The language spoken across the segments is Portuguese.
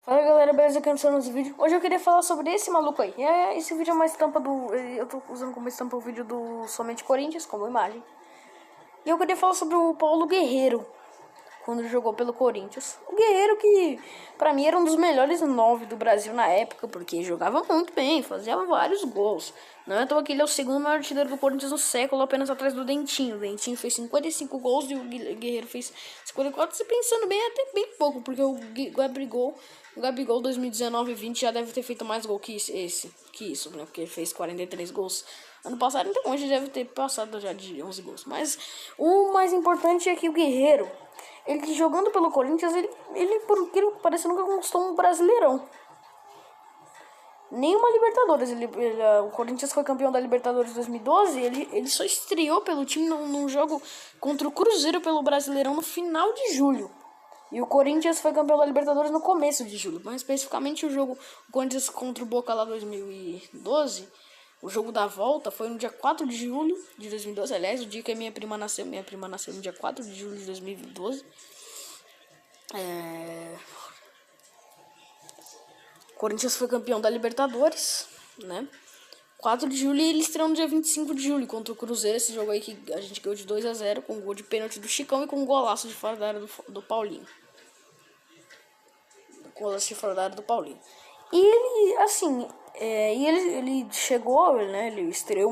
Fala galera, beleza? Aqui no nosso vídeo. Hoje eu queria falar sobre esse maluco aí. Esse vídeo é uma estampa do. Eu tô usando como estampa o vídeo do Somente Corinthians, como imagem. E eu queria falar sobre o Paulo Guerreiro, quando jogou pelo Corinthians. O Guerreiro que, pra mim, era um dos melhores 9 do Brasil na época, porque jogava muito bem, fazia vários gols. Não é à toa que ele é o segundo maior artilheiro do Corinthians no século, apenas atrás do Dentinho. O Dentinho fez 55 gols e o Guerreiro fez 54. Se pensando bem, até bem pouco, porque o Gabigol 2019 e 20 já deve ter feito mais gol que isso, né? Porque ele fez 43 gols ano passado, então hoje deve ter passado já de 11 gols. Mas o mais importante é que o Guerreiro, ele jogando pelo Corinthians, ele por aquilo que parece, nunca conquistou um Brasileirão. Nenhuma Libertadores. O Corinthians foi campeão da Libertadores 2012. Ele só estreou pelo time num jogo contra o Cruzeiro pelo Brasileirão no final de julho. E o Corinthians foi campeão da Libertadores no começo de julho. Mais especificamente o Corinthians contra o Boca lá 2012. O jogo da volta foi no dia 4 de julho de 2012. Aliás, o dia que a minha prima nasceu. Minha prima nasceu no dia 4 de julho de 2012. O Corinthians foi campeão da Libertadores, né? 4 de julho e ele estreou no dia 25 de julho contra o Cruzeiro. Esse jogo aí que a gente ganhou de 2-0 com um gol de pênalti do Chicão e com um golaço de fora da área do Paulinho. Golaço de fora da área do Paulinho. E ele, assim, ele chegou, né? Ele estreou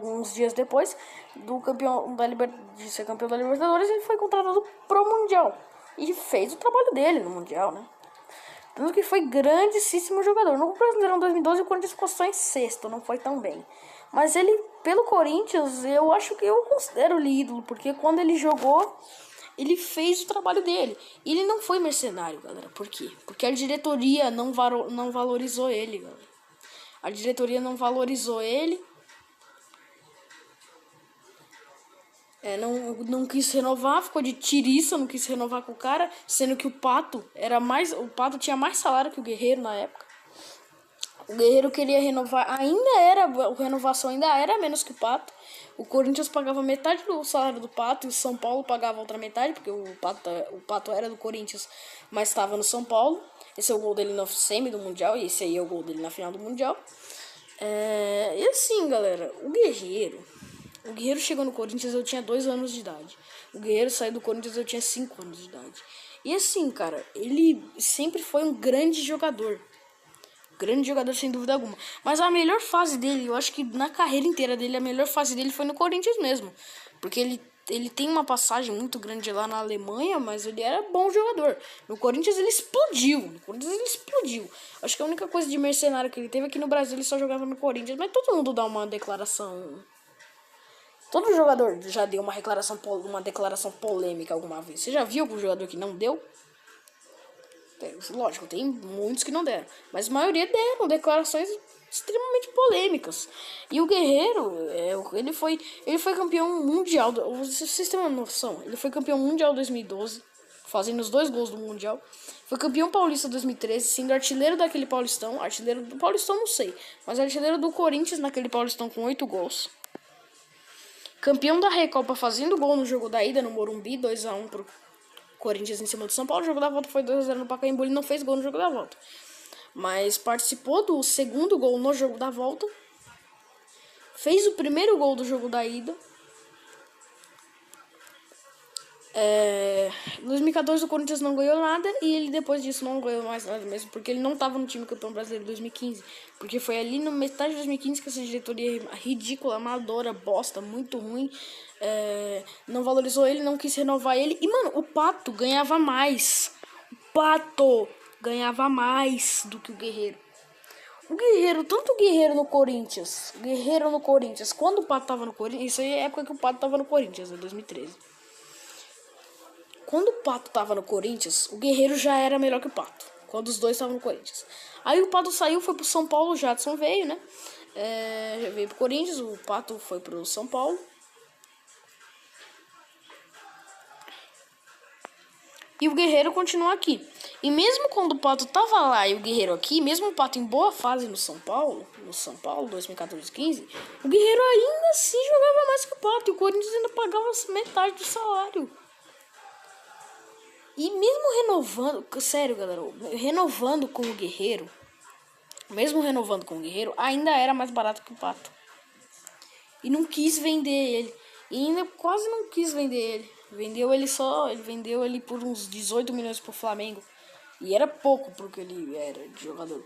uns dias depois de ser campeão da Libertadores. Ele foi contratado pro Mundial e fez o trabalho dele no Mundial, né? Tanto que foi grandíssimo jogador. No Brasileirão 2012 o Corinthians ficou só em sexto, não foi tão bem. Mas ele, pelo Corinthians, eu acho que eu considero ele ídolo, porque quando ele jogou, ele fez o trabalho dele. E ele não foi mercenário, galera. Por quê? Porque a diretoria não valorizou ele, galera. A diretoria não valorizou ele. Não quis renovar, ficou de tiriça, não quis renovar com o cara, sendo que o Pato tinha mais salário que o Guerreiro na época. O Guerreiro queria renovar, a renovação ainda era menos que o Pato. O Corinthians pagava metade do salário do Pato e o São Paulo pagava outra metade, porque o Pato era do Corinthians, mas estava no São Paulo. Esse é o gol dele no semi do Mundial e esse aí é o gol dele na final do Mundial. E assim, galera, o Guerreiro chegou no Corinthians, eu tinha 2 anos de idade. O Guerreiro saiu do Corinthians, eu tinha 5 anos de idade. E assim, cara, ele sempre foi um grande jogador. Grande jogador, sem dúvida alguma. Mas a melhor fase dele, eu acho que na carreira inteira dele, a melhor fase dele foi no Corinthians mesmo. Porque ele tem uma passagem muito grande lá na Alemanha, mas ele era bom jogador. No Corinthians ele explodiu. Acho que a única coisa de mercenário que ele teve aqui no Brasil, ele só jogava no Corinthians. Mas todo mundo dá uma declaração. Todo jogador já deu uma declaração polêmica alguma vez. Você já viu algum jogador que não deu? Lógico, tem muitos que não deram. Mas a maioria deram declarações extremamente polêmicas. E o Guerreiro, ele foi campeão mundial. Vocês têm uma noção? Ele foi campeão mundial 2012, fazendo os 2 gols do Mundial. Foi campeão paulista 2013, sendo artilheiro daquele Paulistão. Artilheiro do Paulistão, não sei. Mas artilheiro do Corinthians naquele Paulistão com 8 gols. Campeão da Recopa fazendo gol no jogo da ida no Morumbi, 2-1 pro Corinthians em cima do São Paulo. O jogo da volta foi 2-0 no Pacaembu. Ele não fez gol no jogo da volta, mas participou do segundo gol no jogo da volta. Fez o primeiro gol do jogo da ida. Em 2014 o Corinthians não ganhou nada e ele depois disso não ganhou mais nada mesmo, porque ele não estava no time campeão brasileiro de 2015, porque foi ali no metade de 2015 que essa diretoria ridícula, amadora, bosta, muito ruim, não valorizou ele, não quis renovar ele. E mano, o Pato ganhava mais do que o Guerreiro. Tanto o Guerreiro no Corinthians, quando o Pato tava no Corinthians, isso aí é a época que o Pato tava no Corinthians, em 2013. Quando o Pato tava no Corinthians, o Guerreiro já era melhor que o Pato. Quando os dois estavam no Corinthians. Aí o Pato saiu, foi pro São Paulo, o Jadson veio, né? Veio pro Corinthians, o Pato foi pro São Paulo. E o Guerreiro continua aqui. E mesmo quando o Pato tava lá e o Guerreiro aqui, mesmo o Pato em boa fase no São Paulo 2014-15, o Guerreiro ainda assim jogava mais que o Pato. E o Corinthians ainda pagava metade do salário. E mesmo renovando, sério, galera, renovando com o Guerreiro, mesmo renovando com o Guerreiro, ainda era mais barato que o Pato. E não quis vender ele. E ainda quase não quis vender ele. Ele vendeu ele por uns 18 milhões pro Flamengo. E era pouco pro que ele era de jogador.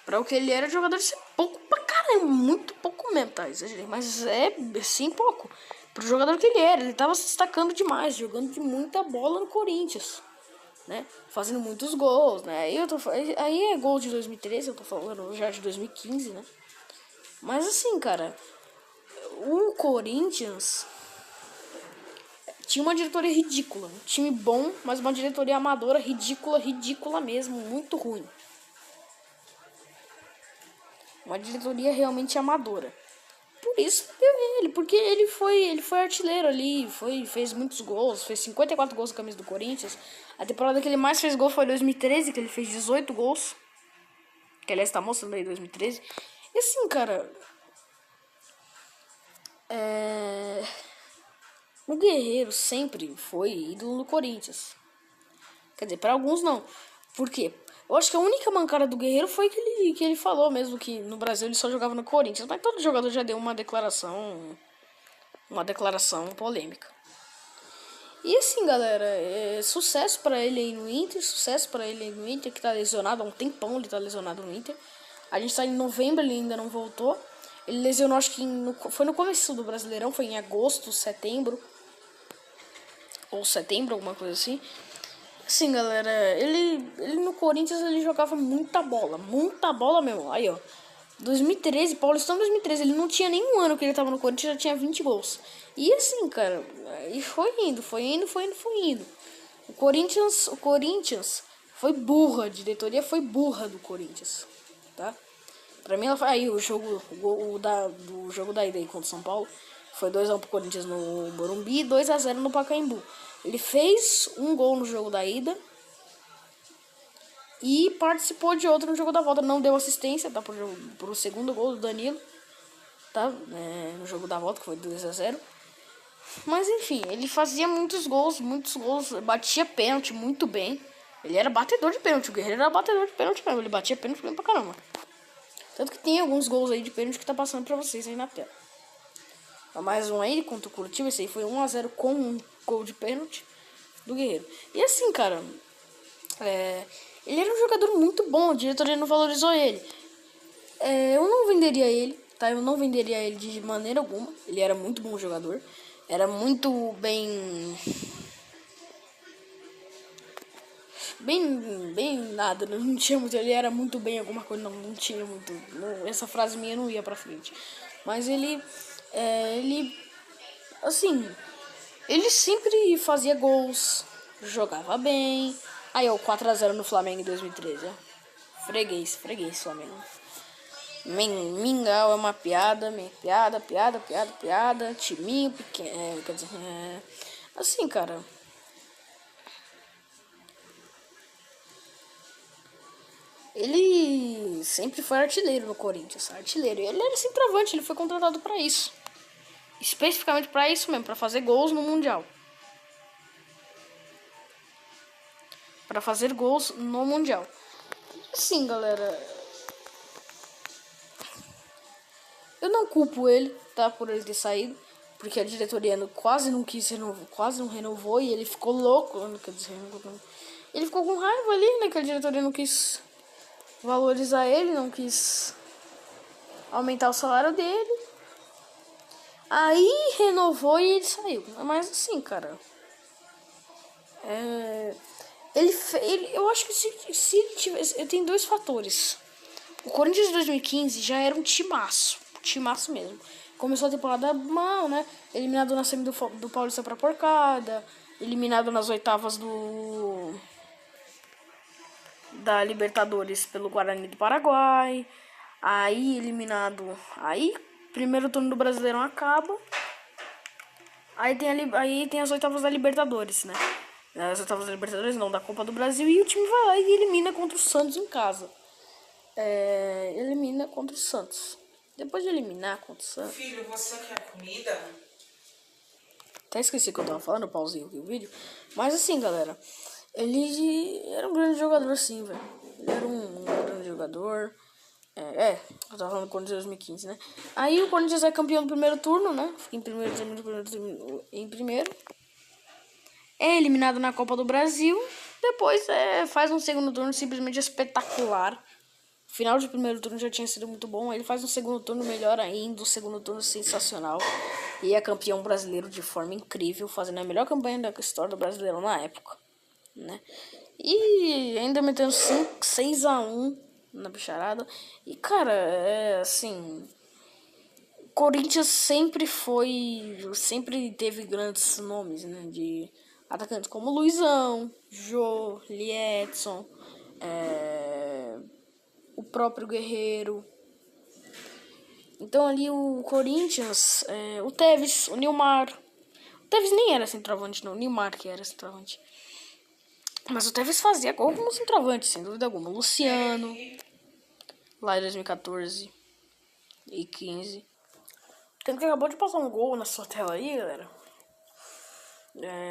Pra o que ele era de jogador, isso é pouco pra caramba. Muito pouco mesmo, tá? Exagerei. Mas é sim pouco. Pro jogador que ele era. Ele tava se destacando demais. Jogando de muita bola no Corinthians. Né? Fazendo muitos gols, né? Aí é gol de 2013, eu tô falando já de 2015, né? Mas assim, cara, o Corinthians tinha uma diretoria ridícula. Um time bom, mas uma diretoria amadora ridícula mesmo. Muito ruim. Uma diretoria realmente amadora. Por isso deu ele, porque ele foi artilheiro ali, fez muitos gols, fez 54 gols com a camisa do Corinthians. A temporada que ele mais fez gol foi em 2013, que ele fez 18 gols. Que aliás tá mostrando aí 2013. E assim, cara, o Guerreiro sempre foi ídolo do Corinthians. Quer dizer, para alguns não. Por quê? Eu acho que a única mancada do Guerreiro foi que ele falou mesmo que no Brasil ele só jogava no Corinthians. Mas todo jogador já deu uma declaração polêmica. E assim, galera, sucesso pra ele aí no Inter, que tá lesionado há um tempão, ele tá lesionado no Inter. A gente tá em novembro, ele ainda não voltou. Ele lesionou, acho que foi no começo do Brasileirão, foi em agosto, setembro. Ou setembro, alguma coisa assim. Assim, galera, ele no Corinthians ele jogava muita bola mesmo. Aí, ó, 2013, Paulistão 2013, ele não tinha nenhum ano que ele tava no Corinthians, já tinha 20 gols. E assim, cara, e foi indo. O Corinthians foi burra, a diretoria foi burra do Corinthians, tá? Pra mim, ela foi aí o jogo do jogo da ida aí contra o São Paulo. Foi 2-1 pro Corinthians no Morumbi e 2-0 no Pacaembu. Ele fez um gol no jogo da ida e participou de outro no jogo da volta. Não deu assistência, tá? Pro segundo gol do Danilo, tá? No jogo da volta, que foi 2-0. Mas enfim, ele fazia muitos gols, batia pênalti muito bem. Ele era batedor de pênalti, o Guerreiro era batedor de pênalti mesmo. Ele batia pênalti bem pra caramba. Tanto que tem alguns gols aí de pênalti que tá passando pra vocês aí na tela. Mais um aí contra o Curitiba. Esse aí foi 1-0 com um gol de pênalti do Guerreiro. E assim, cara, ele era um jogador muito bom. A diretoria não valorizou ele. Eu não venderia ele, tá? Eu não venderia ele de maneira alguma. Ele era muito bom jogador. Era muito bem nada, não tinha muito, ele era muito bem alguma coisa, não tinha muito, essa frase minha não ia pra frente, mas ele assim, ele sempre fazia gols, jogava bem, aí ó, 4-0 no Flamengo em 2013, ó, freguês, Flamengo, Mingau é uma piada, timinho pequeno, quer dizer, assim, cara. Ele sempre foi artilheiro no Corinthians, artilheiro. E ele era centroavante, ele foi contratado pra isso. Especificamente pra isso mesmo, pra fazer gols no Mundial. Pra fazer gols no Mundial. Assim, galera, eu não culpo ele, tá, por ele ter saído. Porque a diretoria quase não renovou e ele ficou louco. Quer dizer, ele ficou com raiva ali, né, que a diretoria não quis valorizar ele, não quis aumentar o salário dele. Aí renovou e ele saiu. Mas assim, cara, eu acho que se ele tivesse, tem dois fatores. O Corinthians de 2015 já era um timaço mesmo. Começou a temporada mal, né? Eliminado na semi do Paulista pra porcada, eliminado nas oitavas da Libertadores pelo Guarani do Paraguai. Aí eliminado, primeiro turno do Brasileirão acaba. Aí tem as oitavas da Libertadores, né? As oitavas da Libertadores não, da Copa do Brasil. E o time vai lá e elimina contra o Santos em casa. Elimina contra o Santos. Depois de eliminar contra o Santos... Filho, você quer comida? Até esqueci que eu tava falando, eu pausei aqui o vídeo. Mas assim, galera, ele era um grande jogador, sim, velho. Ele era um grande jogador. Eu tava falando do Corinthians 2015, né? Aí o Corinthians é campeão do primeiro turno, né? Fica em primeiro, em primeiro. É eliminado na Copa do Brasil. Depois faz um segundo turno simplesmente espetacular. O final de primeiro turno já tinha sido muito bom. Ele faz um segundo turno melhor ainda. Um segundo turno sensacional. E é campeão brasileiro de forma incrível. Fazendo a melhor campanha da história do brasileiro na época, né? E ainda metendo 6-1 na bicharada. E cara, assim, Corinthians sempre teve grandes nomes, né, de atacantes como Luizão, Jô, Liedson, o próprio Guerreiro. Então ali o Corinthians, o Tevez, o Nilmar. O Tevez nem era centroavante, não, o Nilmar que era centroavante. Mas o Tevez fazia gol como centroavante, sem dúvida alguma. O Luciano, lá em 2014 e 15. Tanto que acabou de passar um gol na sua tela aí, galera.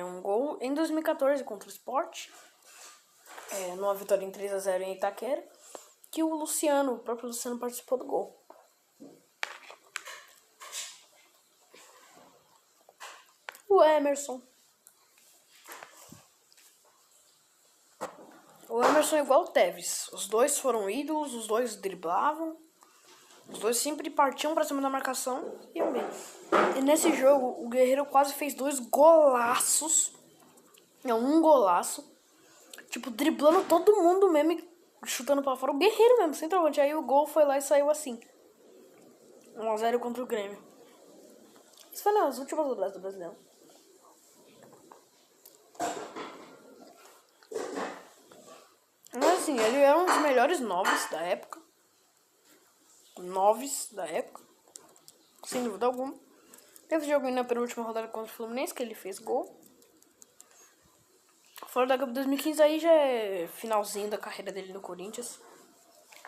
Um gol em 2014 contra o Sport. Numa vitória em 3-0 em Itaquera. Que o próprio Luciano participou do gol. O Emerson. O Emerson é igual o Tevez. Os dois foram ídolos, os dois driblavam. Os dois sempre partiam pra cima da marcação e iam bem. E nesse jogo, o Guerreiro quase fez 2 golaços. Um golaço. Tipo, driblando todo mundo mesmo e chutando pra fora. O Guerreiro mesmo, centralmente. Aí o gol foi lá e saiu assim. 1-0 contra o Grêmio. Isso foi nas últimas rodadas do Brasileirão. Mas assim, ele era um dos melhores noves da época. Sem dúvida alguma. Teve jogo na penúltima rodada contra o Fluminense, que ele fez gol. Fora da Copa 2015, aí já é finalzinho da carreira dele no Corinthians.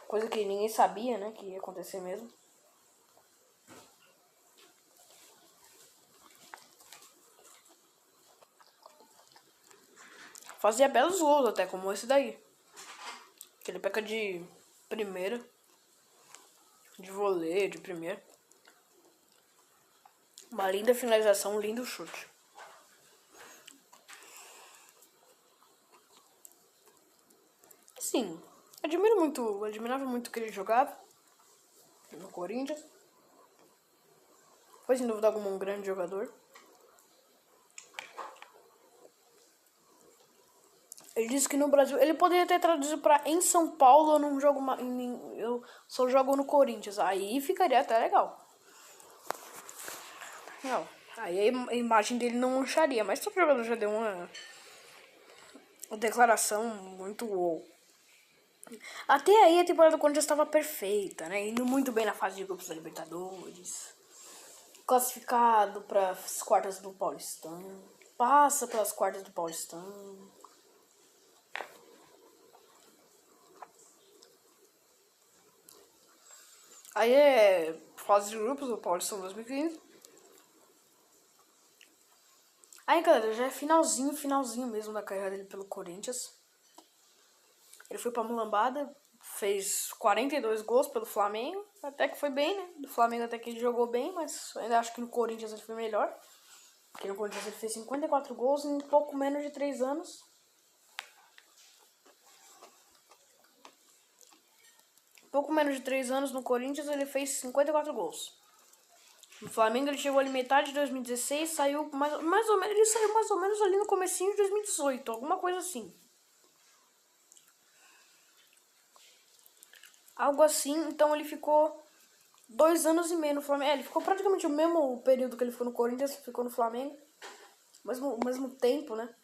Coisa que ninguém sabia, né, que ia acontecer mesmo. Fazia belos gols até, como esse daí. Que ele peca de primeira. De voleio, de primeira. Uma linda finalização, um lindo chute. Sim, admirava muito que ele jogava no Corinthians. Foi sem dúvida alguma um grande jogador. Ele disse que no Brasil ele poderia ter traduzido pra em São Paulo eu não jogo eu só jogo no Corinthians. Aí ficaria até legal. Não, aí a imagem dele não mancharia, mas o jogador já deu uma declaração muito wow. Até aí a temporada do Corinthians estava perfeita, né? Indo muito bem na fase de grupos da Libertadores. Classificado para as quartas do Paulistão. Passa pelas quartas do Paulistão. Aí fase de grupos do Paulistão 2015. Aí, galera, já é finalzinho mesmo da carreira dele pelo Corinthians. Ele foi pra Mulambada, fez 42 gols pelo Flamengo. Até que foi bem, né? Do Flamengo até que ele jogou bem, mas ainda acho que no Corinthians ele foi melhor. Porque no Corinthians ele fez 54 gols em pouco menos de 3 anos. Pouco menos de 3 anos no Corinthians ele fez 54 gols. No Flamengo ele chegou ali metade de 2016, saiu mais ou menos, ele saiu mais ou menos ali no comecinho de 2018, alguma coisa assim. Algo assim, então ele ficou 2 anos e meio no Flamengo. Ele ficou praticamente o mesmo período que ele ficou no Corinthians, ficou no Flamengo. O mesmo tempo, né?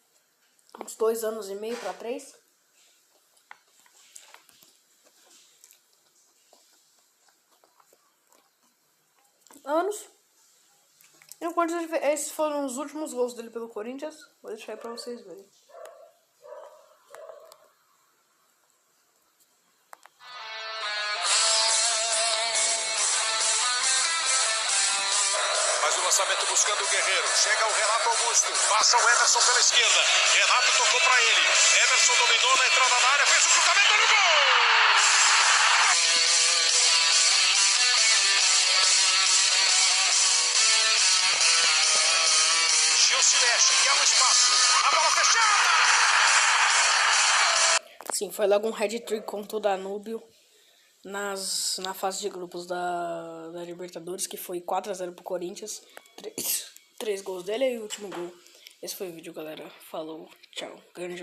Uns 2 anos e meio pra 3. Anos. E no Corinthians, esses foram os últimos gols dele pelo Corinthians. Vou deixar aí pra vocês verem. Mais uma lançamento buscando o Guerreiro. Chega o Renato Augusto. Passa o Emerson pela esquerda. Renato tocou para ele. Emerson dominou na entrada da área. Fez o cruzamento no gol. Gilson mexe. Quer um espaço. A bola fechada. Sim, foi logo um hat-trick contra o Danúbio na fase de grupos da Libertadores, que foi 4-0 pro Corinthians. 3 gols dele e o último gol. Esse foi o vídeo, galera. Falou, tchau. Grande jogador.